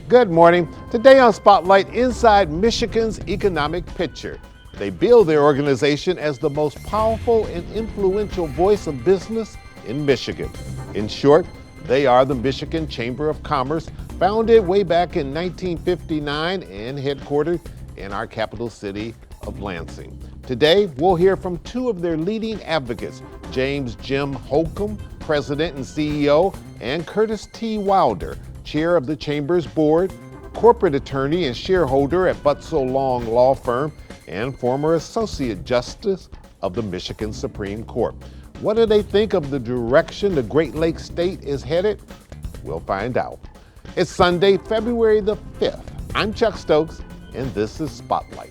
Good morning. Today on Spotlight, inside Michigan's economic picture. They bill their organization as the most powerful and influential voice of business in Michigan. In short, they are the Michigan Chamber of Commerce, founded way back in 1959 and headquartered in our capital city of Lansing. Today, we'll hear from two of their leading advocates, James Jim Holcomb, President and CEO, and Curtis T. Wilder, Chair of the Chamber's board, corporate attorney and shareholder at Butzel Long Law Firm, and former Associate Justice of the Michigan Supreme Court. What do they think of the direction the Great Lakes State is headed? We'll find out. It's Sunday, February the 5th. I'm Chuck Stokes, and this is Spotlight.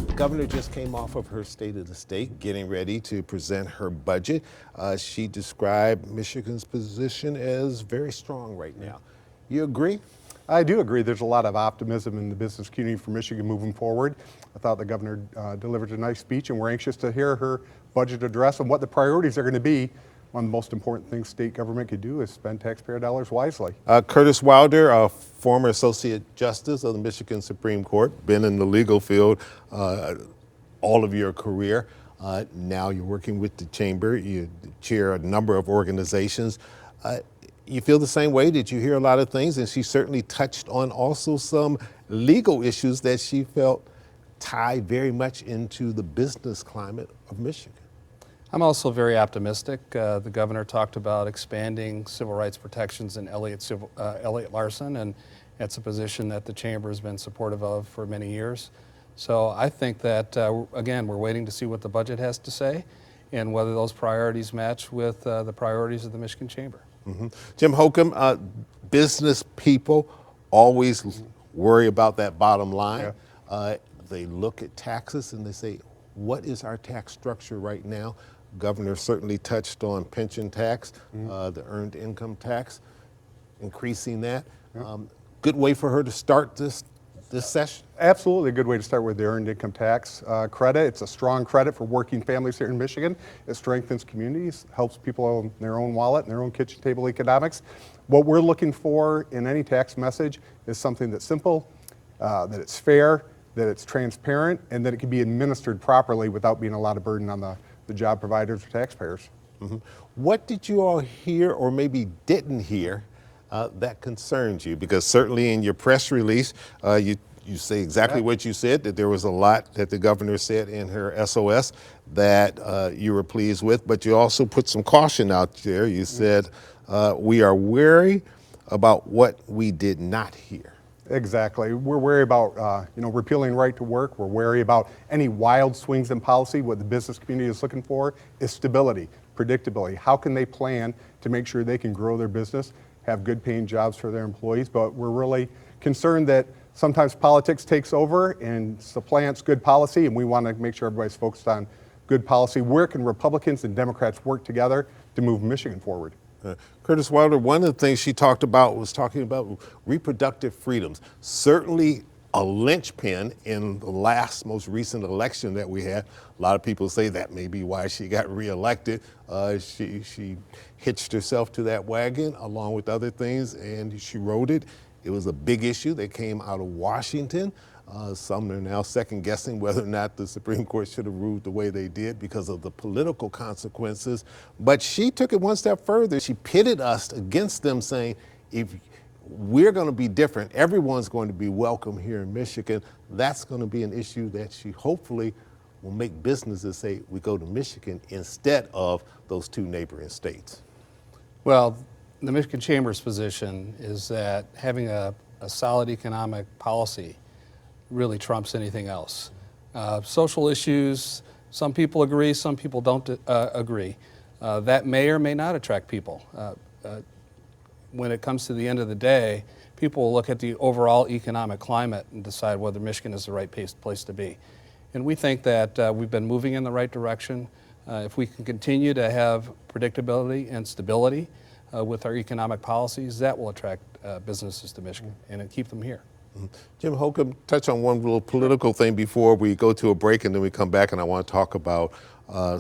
The governor just came off of her State of the State, getting ready to present her budget. She described Michigan's position as very strong right now. You agree? I do agree. There's a lot of optimism in the business community for Michigan moving forward. I thought the governor delivered a nice speech, and we're anxious to hear her budget address and what the priorities are going to be. One of the most important things state government could do is spend taxpayer dollars wisely. Curtis Wilder, a former Associate Justice of the Michigan Supreme Court, been in the legal field all of your career. Now you're working with the Chamber. You chair a number of organizations. You feel the same way? Did you hear a lot of things? And she certainly touched on also some legal issues that she felt tied very much into the business climate of Michigan. I'm also very optimistic. The governor talked about expanding civil rights protections in Elliott Larson, and it's a position that the Chamber has been supportive of for many years. So I think that, again, we're waiting to see what the budget has to say and whether those priorities match with the priorities of the Michigan Chamber. Mm-hmm. Jim Holcomb, business people always worry about that bottom line. Yeah. They look at taxes and they say, what is our tax structure right now? Governor certainly touched on pension tax, the earned income tax, increasing that. Yeah. Good way for her to start this session? Absolutely a good way to start with the earned income tax credit. It's a strong credit for working families here in Michigan. It strengthens communities, helps people own their own wallet and their own kitchen table economics. What we're looking for in any tax message is something that's simple, that it's fair, that it's transparent, and that it can be administered properly without being a lot of burden on the job providers or taxpayers. Mm-hmm. What did you all hear or maybe didn't hear that concerns you? Because certainly in your press release, you say exactly what you said, that there was a lot that the governor said in her SOS that you were pleased with, but you also put some caution out there. You said, we are wary about what we did not hear. Exactly. We're wary about repealing right to work. We're wary about any wild swings in policy. What the business community is looking for is stability, predictability. How can they plan to make sure they can grow their business, have good paying jobs for their employees? But we're really concerned that sometimes politics takes over and supplants good policy, and we want to make sure everybody's focused on good policy. Where can Republicans and Democrats work together to move Michigan forward? Curtis Wilder, one of the things she talked about was talking about reproductive freedoms. Certainly a linchpin in the most recent election that we had. A lot of people say that may be why she got reelected. She hitched herself to that wagon along with other things, and she rode it. It was a big issue that came out of Washington. Some are now second guessing whether or not the Supreme Court should have ruled the way they did because of the political consequences. But she took it one step further. She pitted us against them, saying, if we're going to be different, everyone's going to be welcome here in Michigan. That's going to be an issue that she hopefully will make businesses say, we go to Michigan instead of those two neighboring states. Well, the Michigan Chamber's position is that having a solid economic policy really trumps anything else. Social issues, some people agree, some people don't agree. That may or may not attract people. When it comes to the end of the day, people will look at the overall economic climate and decide whether Michigan is the right place to be. And we think that we've been moving in the right direction. If we can continue to have predictability and stability with our economic policies, that will attract businesses to Michigan and keep them here. Jim Holcomb, touch on one little political thing before we go to a break, and then we come back, and I want to talk about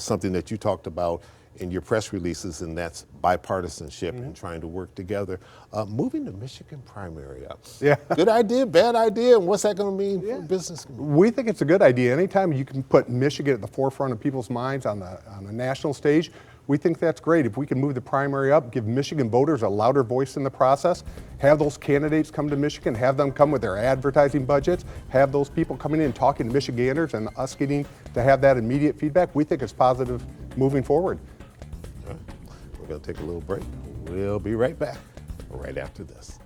something that you talked about in your press releases, and that's bipartisanship and trying to work together. Moving the Michigan primary up. Yeah. Good idea, bad idea, and what's that going to mean for business? We think it's a good idea. Anytime you can put Michigan at the forefront of people's minds on the national stage, we think that's great. If we can move the primary up, give Michigan voters a louder voice in the process, have those candidates come to Michigan, have them come with their advertising budgets, have those people coming in and talking to Michiganders and us getting to have that immediate feedback, we think it's positive moving forward. All right. We're going to take a little break. We'll be right back right after this.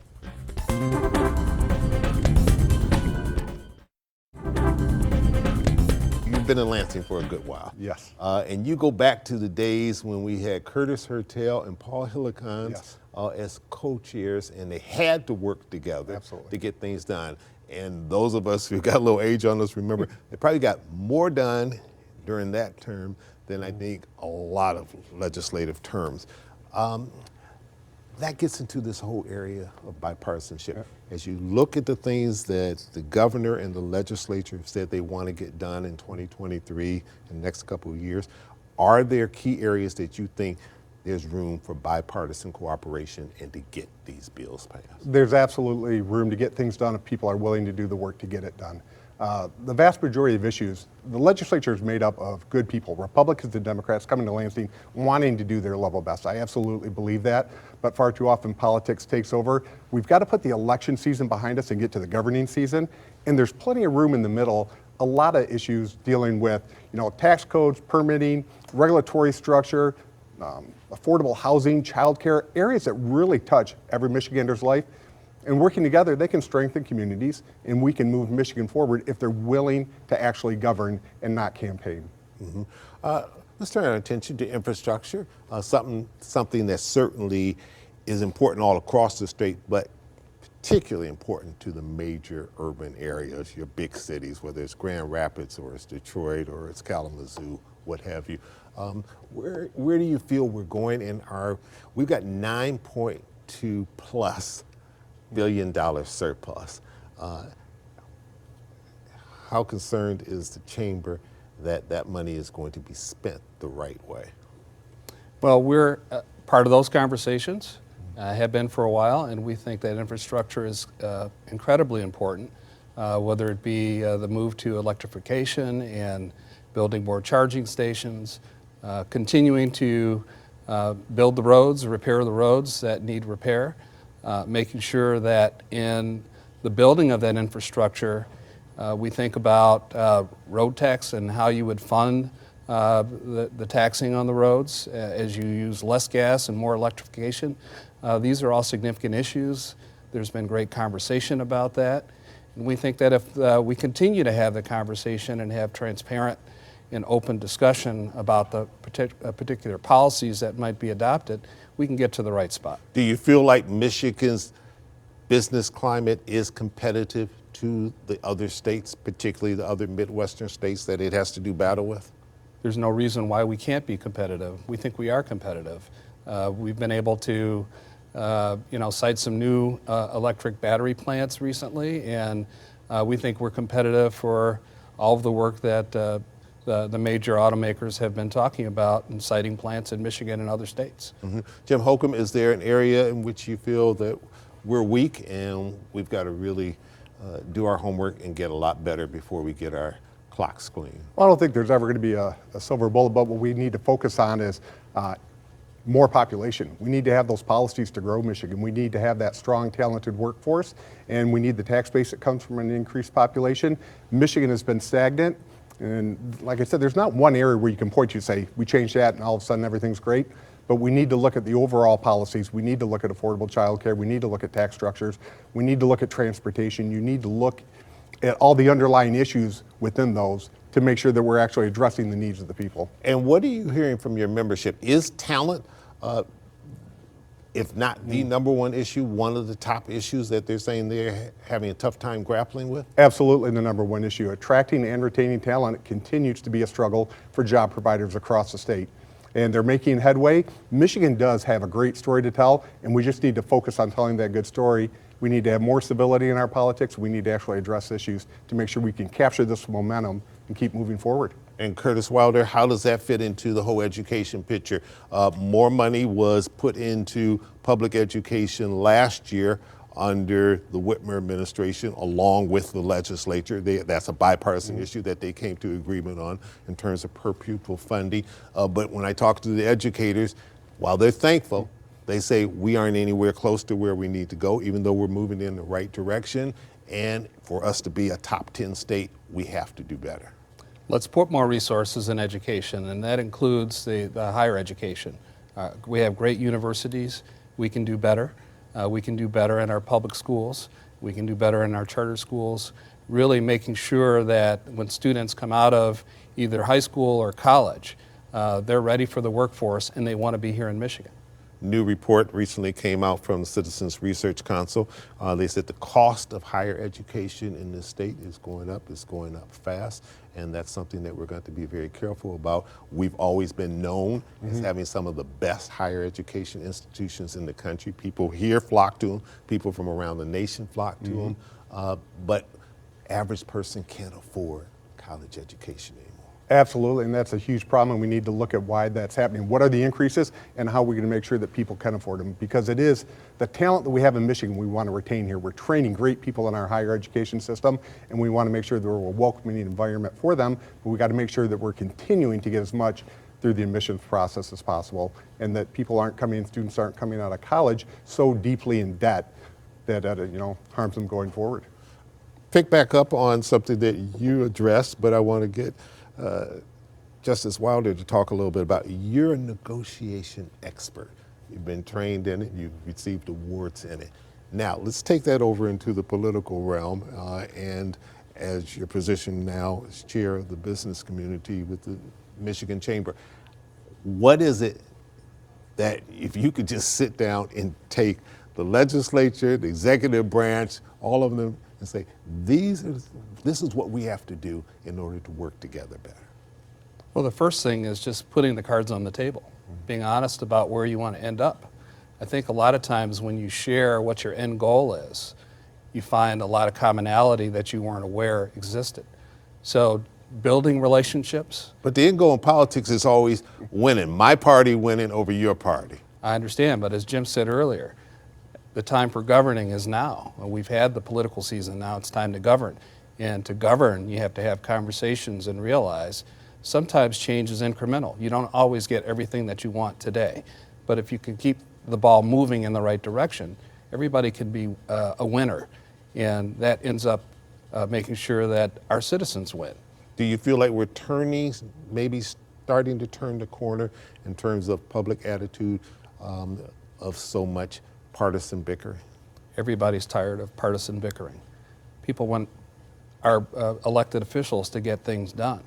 You've been in Lansing for a good while. Yes. And you go back to the days when we had Curtis Hertel and Paul Hillikans Yes. as co-chairs, and they had to work together Absolutely. to get things done. And those of us who got a little age on us remember they probably got more done during that term than I think a lot of legislative terms. That gets into this whole area of bipartisanship. Yeah. As you look at the things that the governor and the legislature have said they want to get done in 2023 and the next couple of years, are there key areas that you think there's room for bipartisan cooperation and to get these bills passed? There's absolutely room to get things done if people are willing to do the work to get it done. The vast majority of issues, the legislature is made up of good people, Republicans and Democrats coming to Lansing wanting to do their level best. I absolutely believe that, but far too often politics takes over. We've got to put the election season behind us and get to the governing season, and there's plenty of room in the middle. A lot of issues dealing with, tax codes, permitting, regulatory structure, affordable housing, childcare, areas that really touch every Michigander's life. And working together, they can strengthen communities, and we can move Michigan forward if they're willing to actually govern and not campaign. Let's turn our attention to infrastructure, something that certainly is important all across the state, but particularly important to the major urban areas, your big cities, whether it's Grand Rapids or it's Detroit or it's Kalamazoo, what have you. Where do you feel we're going in we've got 9.2 plus $1 billion surplus. How concerned is the chamber that that money is going to be spent the right way? Well, we're part of those conversations, have been for a while, and we think that infrastructure is incredibly important, whether it be the move to electrification and building more charging stations, continuing to build the roads, repair the roads that need repair, making sure that in the building of that infrastructure, we think about road tax and how you would fund the taxing on the roads as you use less gas and more electrification. These are all significant issues. There's been great conversation about that. And we think that if we continue to have the conversation and have transparent and open discussion about the particular policies that might be adopted, we can get to the right spot. Do you feel like Michigan's business climate is competitive to the other states, particularly the other Midwestern states that it has to do battle with? There's no reason why we can't be competitive. We think we are competitive. We've been able to cite some new electric battery plants recently, and we think we're competitive for all of the work that the major automakers have been talking about and citing plants in Michigan and other states. Jim Holcomb, is there an area in which you feel that we're weak and we've got to really do our homework and get a lot better before we get our clocks clean? Well, I don't think there's ever going to be a silver bullet, but what we need to focus on is more population. We need to have those policies to grow Michigan. We need to have that strong, talented workforce, and we need the tax base that comes from an increased population. Michigan has been stagnant, and like I said, there's not one area where you can point to and say, we changed that and all of a sudden everything's great. But we need to look at the overall policies. We need to look at affordable childcare. We need to look at tax structures. We need to look at transportation. You need to look at all the underlying issues within those to make sure that we're actually addressing the needs of the people. And what are you hearing from your membership? Is talent, if not the number one issue, one of the top issues that they're saying they're having a tough time grappling with? Absolutely the number one issue. Attracting and retaining talent continues to be a struggle for job providers across the state. And they're making headway. Michigan does have a great story to tell, and we just need to focus on telling that good story. We need to have more stability in our politics. We need to actually address issues to make sure we can capture this momentum and keep moving forward. And Curtis Wilder, how does that fit into the whole education picture? More money was put into public education last year under the Whitmer administration, along with the legislature. That's a bipartisan issue that they came to agreement on in terms of per pupil funding. But when I talk to the educators, while they're thankful, they say we aren't anywhere close to where we need to go, even though we're moving in the right direction. And for us to be a top 10 state, we have to do better. Let's put more resources in education, and that includes the higher education. We have great universities. We can do better. We can do better in our public schools. We can do better in our charter schools, really making sure that when students come out of either high school or college, they're ready for the workforce and they want to be here in Michigan. New report recently came out from the Citizens Research Council. They said the cost of higher education in this state is going up. It's going up fast, and that's something that we're going to be very careful about. We've always been known as having some of the best higher education institutions in the country. People here flock to them. People from around the nation flock to them. But average person can't afford college education anymore. Absolutely, and that's a huge problem, and we need to look at why that's happening. What are the increases, and how are we going to make sure that people can afford them? Because it is the talent that we have in Michigan we want to retain here. We're training great people in our higher education system, and we want to make sure that we're a welcoming environment for them, but we got to make sure that we're continuing to get as much through the admissions process as possible, and that students aren't coming out of college so deeply in debt that harms them going forward. Pick back up on something that you addressed, but I want to get Justice Wilder to talk a little bit about. You're a negotiation expert. You've been trained in it. You've received awards in it. Now, let's take that over into the political realm. And as your position now as chair of the business community with the Michigan Chamber, what is it that if you could just sit down and take the legislature, the executive branch, all of them, and say, this is what we have to do in order to work together better? Well, the first thing is just putting the cards on the table, being honest about where you want to end up. I think a lot of times when you share what your end goal is, you find a lot of commonality that you weren't aware existed. So building relationships. But the end goal in politics is always winning. My party winning over your party. I understand, but as Jim said earlier, the time for governing is now. We've had the political season, now it's time to govern. And to govern, you have to have conversations and realize sometimes change is incremental. You don't always get everything that you want today. But if you can keep the ball moving in the right direction, everybody can be a winner. And that ends up making sure that our citizens win. Do you feel like we're maybe starting to turn the corner in terms of public attitude of so much partisan bickering? Everybody's tired of partisan bickering. People want our elected officials to get things done.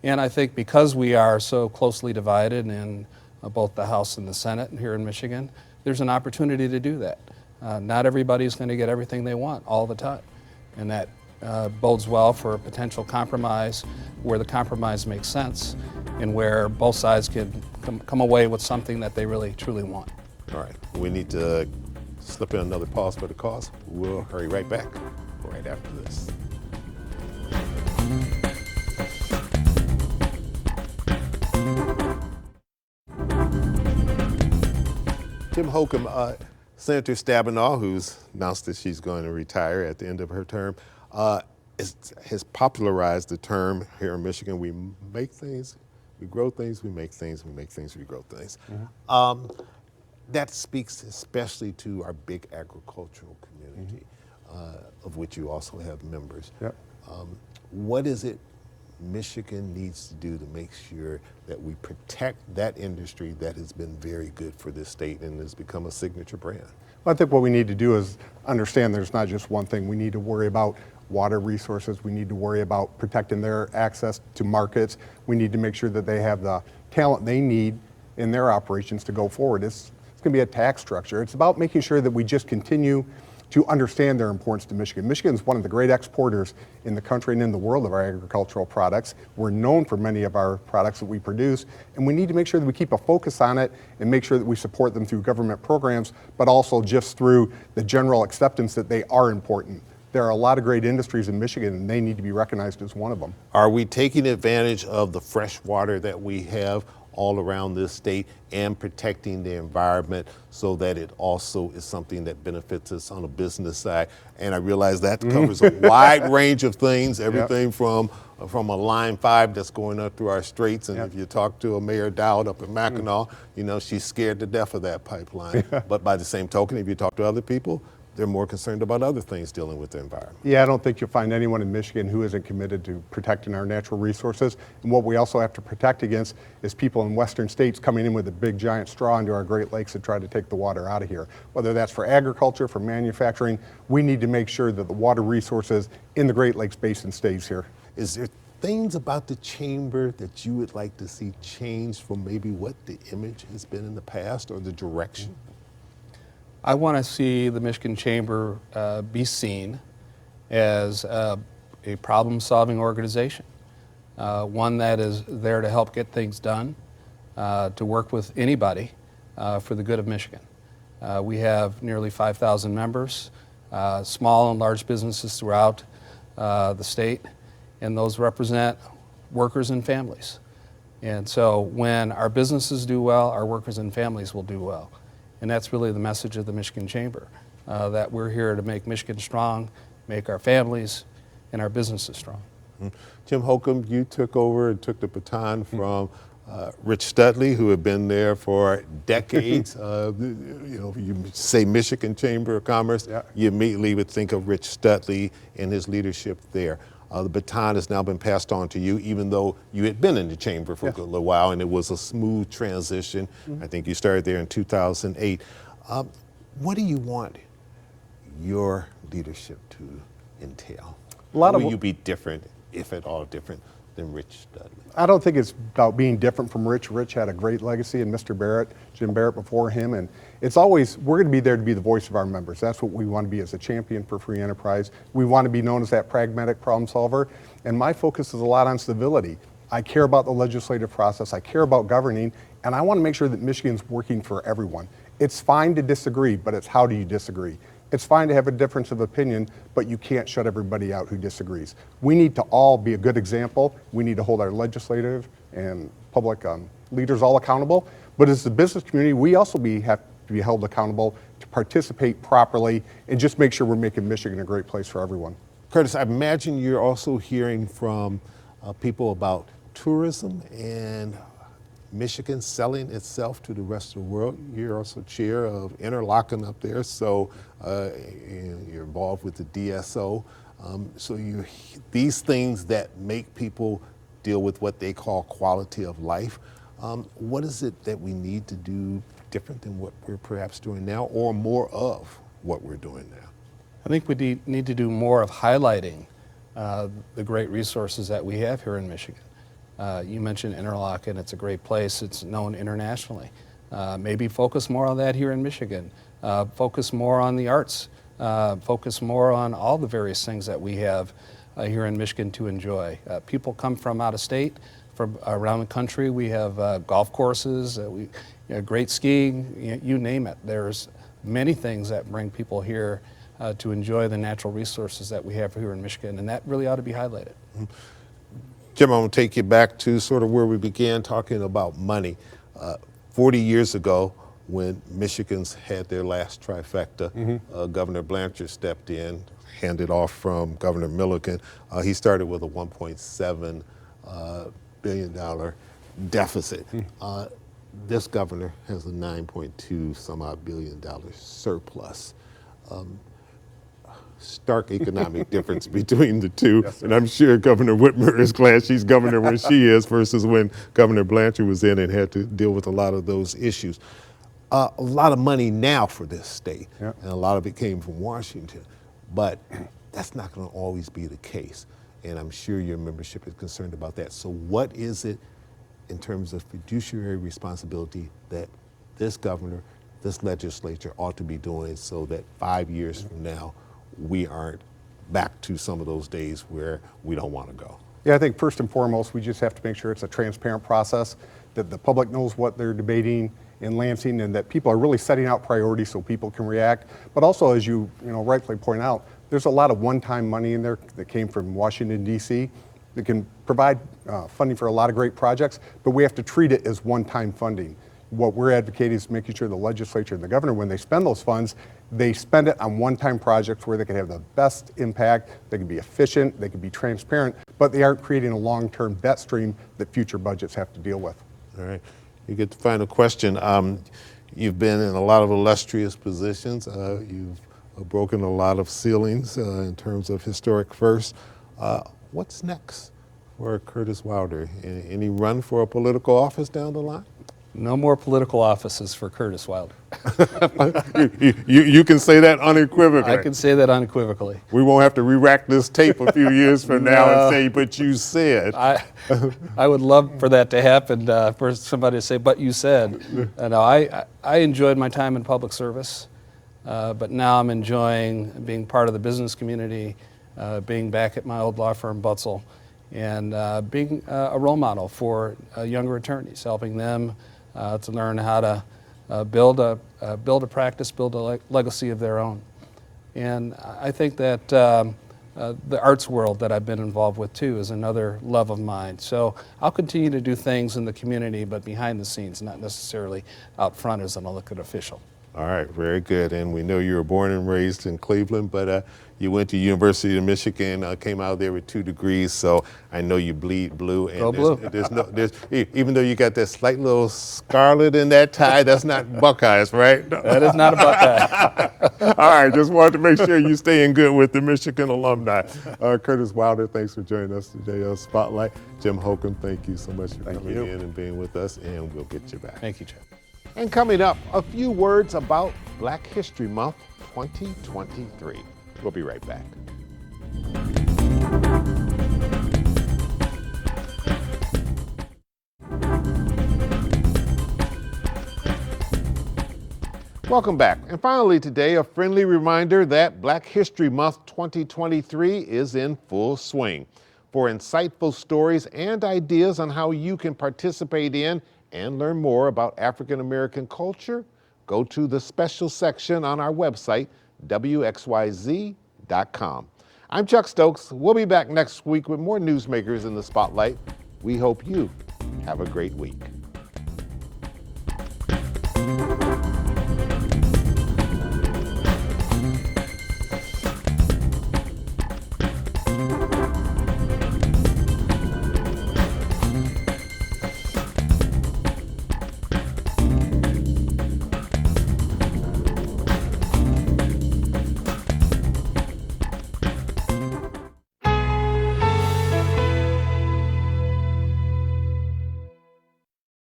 And I think because we are so closely divided in both the House and the Senate here in Michigan, there's an opportunity to do that. Not everybody's going to get everything they want all the time. And that bodes well for a potential compromise where the compromise makes sense and where both sides can come away with something that they really, truly want. All right, we need to slip in another pause for the cause. We'll hurry right back right after this. Tim Holcomb, Senator Stabenow, who's announced that she's going to retire at the end of her term, has popularized the term here in Michigan, we make things, we grow things, we make things, we make things, we grow things. That speaks especially to our big agricultural community, of which you also have members. Yep. What is it Michigan needs to do to make sure that we protect that industry that has been very good for this state and has become a signature brand? Well, I think what we need to do is understand there's not just one thing. We need to worry about water resources. We need to worry about protecting their access to markets. We need to make sure that they have the talent they need in their operations to go forward. It's going to be a tax structure. It's about making sure that we just continue to understand their importance to Michigan. Michigan is one of the great exporters in the country and in the world of our agricultural products. We're known for many of our products that we produce, and we need to make sure that we keep a focus on it and make sure that we support them through government programs, but also just through the general acceptance that they are important There are a lot of great industries in Michigan, and they need to be recognized as one of them. Are we taking advantage of the fresh water that we have all around this state and protecting the environment so that it also is something that benefits us on a business side? And I realize that covers a wide range of things, everything from a Line 5 that's going up through our streets. And if you talk to a Mayor Dowd up in Mackinac, you know, she's scared to death of that pipeline. But by the same token, if you talk to other people, they're more concerned about other things dealing with the environment. Yeah, I don't think you'll find anyone in Michigan who isn't committed to protecting our natural resources. And what we also have to protect against is people in western states coming in with a big giant straw into our Great Lakes to try to take the water out of here. Whether that's for agriculture, for manufacturing, we need to make sure that the water resources in the Great Lakes Basin stays here. Is there things about the chamber that you would like to see change from maybe what the image has been in the past or the direction? I want to see the Michigan Chamber be seen as a problem-solving organization, one that is there to help get things done, to work with anybody for the good of Michigan. We have nearly 5,000 members, small and large businesses throughout the state, and those represent workers and families. And so when our businesses do well, our workers and families will do well. And that's really the message of the Michigan Chamber, that we're here to make Michigan strong, make our families and our businesses strong. Jim Holcomb, you took over and took the baton from Rich Studley, who had been there for decades. You know, you say Michigan Chamber of Commerce, you immediately would think of Rich Studley and his leadership there. The baton has now been passed on to you, even though you had been in the chamber for a little while, and it was a smooth transition. I think you started there in 2008. What do you want your leadership to entail? Will you be different, if at all different, than Rich Studley? I don't think it's about being different from Rich. Rich had a great legacy, and Mr. Barrett, Jim Barrett before him, and it's always, we're going to be there to be the voice of our members. That's what we want to be as a champion for free enterprise. We want to be known as that pragmatic problem solver, and my focus is a lot on civility. I care about the legislative process, I care about governing, and I want to make sure that Michigan's working for everyone. It's fine to disagree, but it's how do you disagree? It's fine to have a difference of opinion, but you can't shut everybody out who disagrees. We need to all be a good example. We need to hold our legislative and public leaders all accountable. But as the business community, we also have to be held accountable to participate properly and just make sure we're making Michigan a great place for everyone. Curtis, I imagine you're also hearing from people about tourism and Michigan selling itself to the rest of the world. You're also chair of Interlochen up there, so you're involved with the DSO. So these things that make people deal with what they call quality of life. What is it that we need to do different than what we're perhaps doing now, or more of what we're doing now? I think we need to do more of highlighting the great resources that we have here in Michigan. You mentioned Interlochen, it's a great place, it's known internationally. Maybe focus more on that here in Michigan. Focus more on the arts. Focus more on all the various things that we have here in Michigan to enjoy. People come from out of state, from around the country. We have golf courses, great skiing, you name it. There's many things that bring people here to enjoy the natural resources that we have here in Michigan, and that really ought to be highlighted. Jim, I'm going to take you back to sort of where we began talking about money. 40 years ago, when Michigans had their last trifecta, Governor Blanchard stepped in, handed off from Governor Milliken. He started with a $1.7 billion deficit. This governor has a $9.2 some odd billion surplus. Stark economic difference between the two. Yes, and I'm sure Governor Whitmer is glad she's governor when she is versus when Governor Blanchard was in and had to deal with a lot of those issues. A lot of money now for this state, and a lot of it came from Washington, but that's not going to always be the case. And I'm sure your membership is concerned about that. So what is it in terms of fiduciary responsibility that this governor, this legislature ought to be doing so that 5 years from now, we aren't back to some of those days where we don't want to go? Yeah, I think first and foremost, we just have to make sure it's a transparent process, that the public knows what they're debating in Lansing, and that people are really setting out priorities so people can react. But also, as you rightfully point out, There's a lot of one-time money in there that came from Washington, D.C. that can provide funding for a lot of great projects, but we have to treat it as one-time funding. What we're advocating is making sure the legislature and the governor, when they spend those funds, they spend it on one-time projects where they can have the best impact, they can be efficient, they can be transparent, but they aren't creating a long-term debt stream that future budgets have to deal with. All right, you get the final question. You've been in a lot of illustrious positions. You've broken a lot of ceilings in terms of historic firsts. What's next for Curtis Wilder? Any run for a political office down the line? No more political offices for Curtis Wilder. You can say that unequivocally. I can say that unequivocally. We won't have to re-rack this tape a few years from now and say, but you said. I would love for that to happen, for somebody to say, but you said. No, I enjoyed my time in public service, but now I'm enjoying being part of the business community, being back at my old law firm, Butzel, and being a role model for younger attorneys, helping them to learn how to build a practice, build a legacy of their own. And I think that the arts world that I've been involved with too is another love of mine. So I'll continue to do things in the community, but behind the scenes, not necessarily out front as an elected official. All right, very good. And we know you were born and raised in Cleveland, but you went to University of Michigan, came out there with 2 degrees, so I know you bleed blue. And Go blue. Even though you got that slight little scarlet in that tie, that's not Buckeyes, right? No. That is not a Buckeye. All right, just wanted to make sure you stay in good with the Michigan alumni. Curtis Wilder, thanks for joining us today on Spotlight. Jim Holcomb, thank you so much for coming in and being with us, and we'll get you back. Thank you, Jeff. And coming up, a few words about Black History Month 2023. We'll be right back. Welcome back. And finally today, a friendly reminder that Black History Month 2023 is in full swing. For insightful stories and ideas on how you can participate in and learn more about African American culture, go to the special section on our website, WXYZ.com. I'm Chuck Stokes. We'll be back next week with more newsmakers in the spotlight. We hope you have a great week.